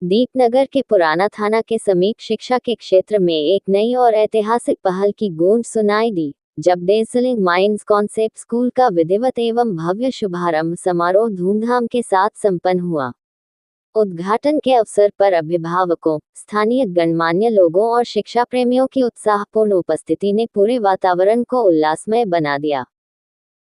दीपनगर के पुराना थाना के समीप शिक्षा के क्षेत्र में एक नई और ऐतिहासिक पहल की गूंज सुनाई दी, जब डेज़लिंग माइंड्स कॉन्सेप्ट स्कूल का विधिवत एवं भव्य शुभारंभ समारोह धूमधाम के साथ संपन्न हुआ। उद्घाटन के अवसर पर अभिभावकों, स्थानीय गणमान्य लोगों और शिक्षा प्रेमियों की उत्साहपूर्ण उपस्थिति ने पूरे वातावरण को उल्लासमय बना दिया।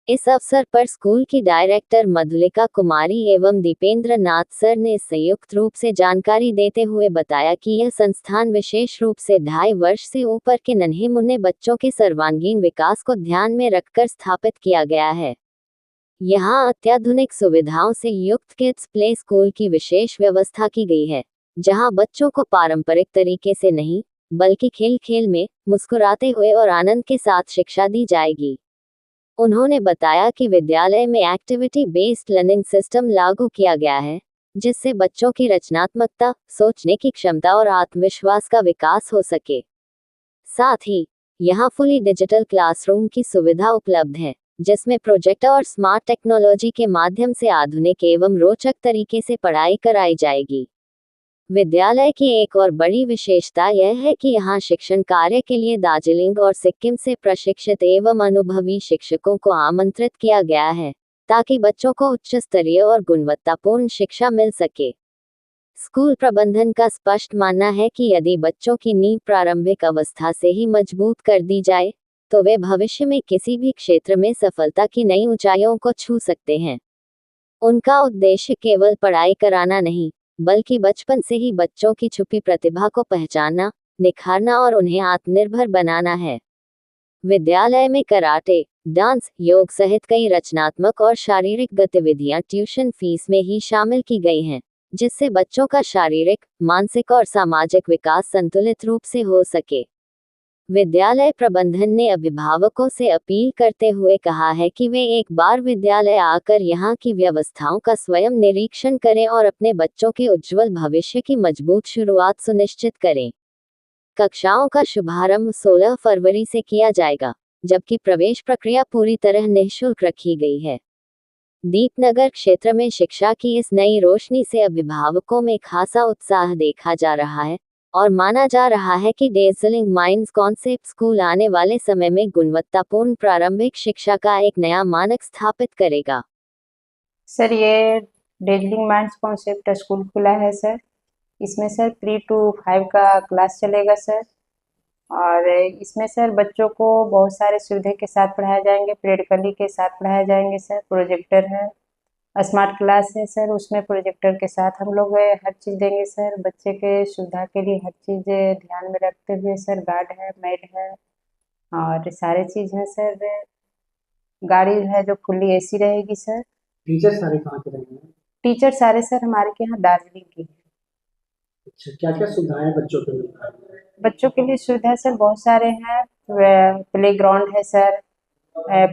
इस अवसर पर स्कूल की डायरेक्टर मधुलिका कुमारी एवं दीपेंद्र नाथ सर ने संयुक्त रूप से जानकारी देते हुए बताया कि यह संस्थान विशेष रूप से 2.5 वर्ष से ऊपर के नन्हे मुन्ने बच्चों के सर्वांगीण विकास को ध्यान में रखकर स्थापित किया गया है। यहाँ अत्याधुनिक सुविधाओं से युक्त किड्स प्ले स्कूल की विशेष व्यवस्था की गई है, जहाँ बच्चों को पारंपरिक तरीके से नहीं, बल्कि खेल खेल में, मुस्कुराते हुए और आनंद के साथ शिक्षा दी जाएगी। उन्होंने बताया कि विद्यालय में एक्टिविटी बेस्ड लर्निंग सिस्टम लागू किया गया है, जिससे बच्चों की रचनात्मकता, सोचने की क्षमता और आत्मविश्वास का विकास हो सके। साथ ही यहाँ फुली डिजिटल क्लासरूम की सुविधा उपलब्ध है, जिसमें प्रोजेक्टर और स्मार्ट टेक्नोलॉजी के माध्यम से आधुनिक एवं रोचक तरीके से पढ़ाई कराई जाएगी। विद्यालय की एक और बड़ी विशेषता यह है कि यहाँ शिक्षण कार्य के लिए दार्जिलिंग और सिक्किम से प्रशिक्षित एवं अनुभवी शिक्षकों को आमंत्रित किया गया है, ताकि बच्चों को उच्च स्तरीय और गुणवत्तापूर्ण शिक्षा मिल सके। स्कूल प्रबंधन का स्पष्ट मानना है कि यदि बच्चों की नींव प्रारंभिक अवस्था से ही मजबूत कर दी जाए, तो वे भविष्य में किसी भी क्षेत्र में सफलता की नई ऊंचाइयों को छू सकते हैं। उनका उद्देश्य केवल पढ़ाई कराना नहीं, बल्कि बचपन से ही बच्चों की छुपी प्रतिभा को पहचानना, निखारना और उन्हें आत्मनिर्भर बनाना है। विद्यालय में कराटे, डांस, योग सहित कई रचनात्मक और शारीरिक गतिविधियां ट्यूशन फीस में ही शामिल की गई हैं, जिससे बच्चों का शारीरिक, मानसिक और सामाजिक विकास संतुलित रूप से हो सके। विद्यालय प्रबंधन ने अभिभावकों से अपील करते हुए कहा है कि वे एक बार विद्यालय आकर यहाँ की व्यवस्थाओं का स्वयं निरीक्षण करें और अपने बच्चों के उज्जवल भविष्य की मजबूत शुरुआत सुनिश्चित करें। कक्षाओं का शुभारंभ 16 फरवरी से किया जाएगा, जबकि प्रवेश प्रक्रिया पूरी तरह निःशुल्क रखी गई है। दीपनगर क्षेत्र में शिक्षा की इस नई रोशनी से अभिभावकों में खासा उत्साह देखा जा रहा है और माना जा रहा है कि डेज़लिंग माइंड्स कॉन्सेप्ट स्कूल आने वाले समय में गुणवत्तापूर्ण प्रारंभिक शिक्षा का एक नया मानक स्थापित करेगा। सर, ये डेज़लिंग माइंड्स कॉन्सेप्ट स्कूल खुला है सर। इसमें सर 3 to 5 का क्लास चलेगा सर। और इसमें सर बच्चों को बहुत सारे सुविधा के साथ पढ़ाए जाएंगे, प्रैक्टिकली के साथ पढ़ाए जाएंगे सर। प्रोजेक्टर है, स्मार्ट क्लास है सर, उसमें प्रोजेक्टर के साथ हम लोग हर चीज़ देंगे सर। बच्चे के सुविधा के लिए हर चीज़ ध्यान में रखते हुए सर, गार्ड है, मेड है और सारे चीज़ हैं सर। गाड़ी है जो फुल्ली एसी रहेगी सर। टीचर सारे कहाँ के रहेंगे? टीचर सारे सर हमारे के यहाँ दार्जिलिंग की है। अच्छा, क्या क्या सुविधाएं बच्चों के लिए? बच्चों के लिए सुविधा सर बहुत सारे हैं। प्ले ग्राउंड है सर,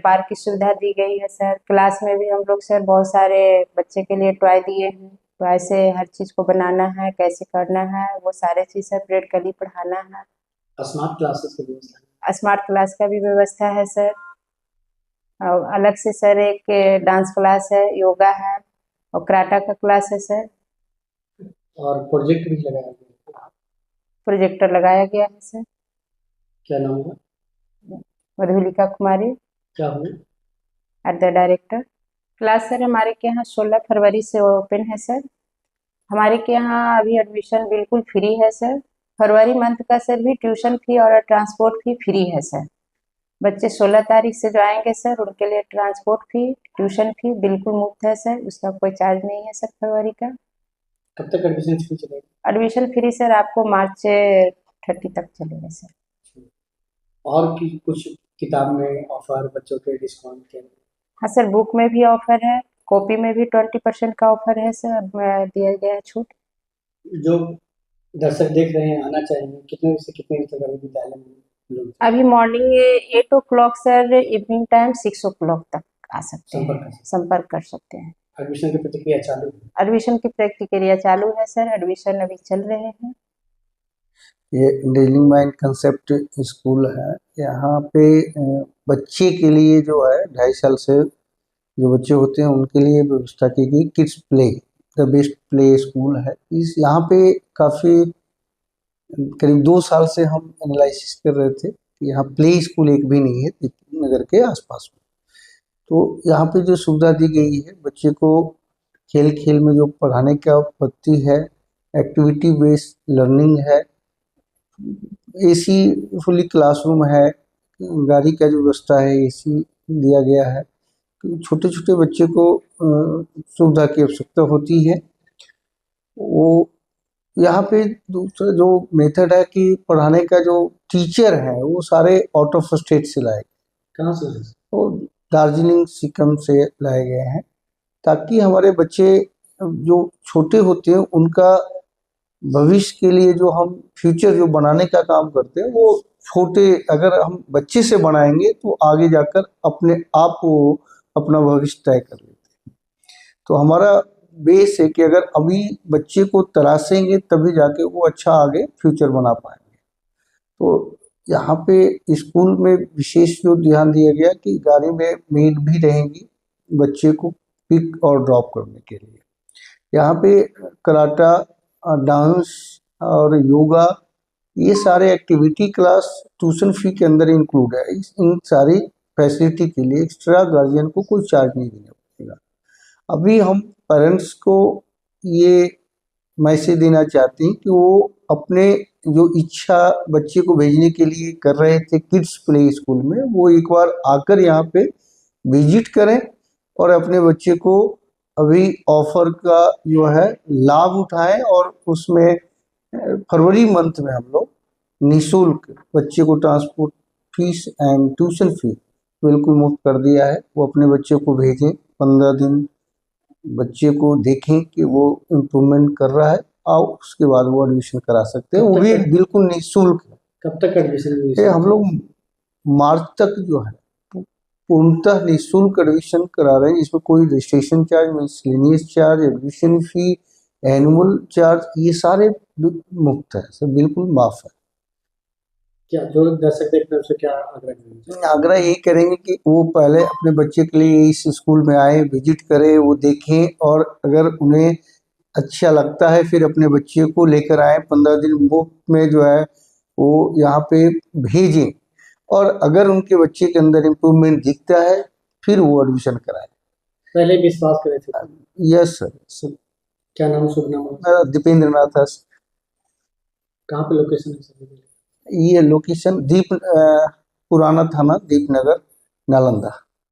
पार्क की सुविधा दी गई है सर। क्लास में भी हम लोग सर बहुत सारे बच्चे के लिए टॉय दिए हैं। टॉय से हर चीज़ को बनाना है, कैसे करना है, वो सारे चीज़ सर प्रैक्टिकली पढ़ाना है। स्मार्ट क्लासेस की व्यवस्था है? स्मार्ट क्लास का भी व्यवस्था है सर। और अलग से सर एक डांस क्लास है, योगा है और कराटा का क्लास है सर। और प्रोजेक्ट भी लगाया गया? प्रोजेक्टर लगाया गया है सर। क्या नाम है? मधुलिका कुमारी। क्या हुआ? At the director. Class sir हमारे के यहाँ 16 फरवरी से ओपन है सर। हमारे के यहाँ अभी एडमिशन बिल्कुल फ्री है सर। फरवरी मंथ का सर भी ट्यूशन फी और ट्रांसपोर्ट फी फ्री है सर। बच्चे 16 तारीख से जो आएंगे सर, उनके लिए ट्रांसपोर्ट फी, ट्यूशन फी बिल्कुल मुफ्त है सर, उसका कोई चार्ज नहीं है सर फरवरी का। कब तक एडमिशन फ्री चलेगा? एडमिशन फ्री सर आपको मार्च 30 तक चलेगा सर। और कुछ किताब में ऑफर, बच्चों के डिस्काउंट के? हाँ सर, बुक में भी ऑफर है, कॉपी में भी 20% का ऑफर है सर, दिया गया है छूट। जो दर्शक देख रहे हैं आना चाहेंगे, कितने बजे से कितने बजे तक अभी विद्यालय में लोग? अभी morning 8 o'clock sir, evening time 6 o'clock तक आ सकते हैं, संपर्क कर सकते हैं। एडमिशन की प्रक्रिया चालू है? एडमिशन की प्रक्रिया चालू है सर, एडमिशन अभी चल रहे हैं। ये डेज़लिंग माइंड कंसेप्ट स्कूल है। यहाँ पे बच्चे के लिए जो है 2.5 साल से जो बच्चे होते हैं उनके लिए व्यवस्था की गई kids play the best play school है। इस यहाँ पे काफ़ी करीब 2 साल से हम एनालिसिस कर रहे थे कि यहाँ प्ले स्कूल एक भी नहीं है दीपक नगर के आसपास में। तो यहाँ पे जो सुविधा दी गई है बच्चे को खेल खेल में जो पढ़ाने का पद्धति है, एक्टिविटी बेस्ड लर्निंग है, एसी फुली क्लासरूम है, गाड़ी का जो व्यवस्था है एसी दिया गया है। छोटे छोटे बच्चे को सुविधा की आवश्यकता होती है। वो यहाँ पे दूसरा जो मेथड है कि पढ़ाने का जो टीचर है वो सारे आउट ऑफ स्टेट से लाए, कहाँ से है? वो दार्जिलिंग सिक्किम से लाए गए हैं, ताकि हमारे बच्चे जो छोटे होते हैं उनका भविष्य के लिए जो हम फ्यूचर जो बनाने का काम करते हैं वो छोटे अगर हम बच्चे से बनाएंगे तो आगे जाकर अपने आप वो अपना भविष्य तय कर लेते हैं। तो हमारा बेस है कि अगर अभी बच्चे को तराशेंगे तभी जाके वो अच्छा आगे फ्यूचर बना पाएंगे। तो यहाँ पे स्कूल में विशेष जो ध्यान दिया गया कि गाड़ी में मेड भी रहेंगी बच्चे को पिक और ड्रॉप करने के लिए। यहाँ पे कराटा, डांस और योगा, ये सारे एक्टिविटी क्लास ट्यूशन फी के अंदर इंक्लूड है। इन सारी फैसिलिटी के लिए एक्स्ट्रा गार्जियन को कोई चार्ज नहीं देना पड़ेगा। अभी हम पेरेंट्स को ये मैसेज देना चाहते हैं कि वो अपने जो इच्छा बच्चे को भेजने के लिए कर रहे थे किड्स प्ले स्कूल में, वो एक बार आकर यहाँ पे विजिट करें और अपने बच्चे को अभी ऑफर का जो है लाभ उठाएं। और उसमें फरवरी मंथ में हम लोग निःशुल्क बच्चे को transport fees and tuition fee बिल्कुल मुफ्त कर दिया है। वो अपने बच्चे को भेजें, 15 दिन बच्चे को देखें कि वो इम्प्रूवमेंट कर रहा है और उसके बाद वो एडमिशन करा सकते हैं, वो भी बिल्कुल निःशुल्क है। कब तक एडमिशन? ये हम लोग मार्च तक जो है पूर्णतः निःशुल्क एडमिशन करा रहे हैं, जिसमें कोई registration charge, miscellaneous charge, admission fee, annual charge, ये सारे मुफ्त है, सब बिल्कुल माफ है। क्या जो दर्शक देख रहे हैं उससे क्या आग्रह करेंगे? आग्रह यही करेंगे कि वो पहले अपने बच्चे के लिए इस स्कूल में आए, विजिट करें, वो देखें और अगर उन्हें अच्छा लगता है फिर अपने बच्चे को लेकर आए, 15 दिन मुफ्त में जो है वो यहाँ पे भेजें। और अगर उनके बच्चे के अंदर इम्प्रूवमेंट दिखता है फिर वो एडमिशन कराएं। पहले विश्वास करे थे? Yes sir. क्या नाम, शुभ नाम? मेरा दीपेंद्र नाथ है। कहाँ पे लोकेशन है सर? ये लोकेशन पुराना थाना दीपनगर, नालंदा।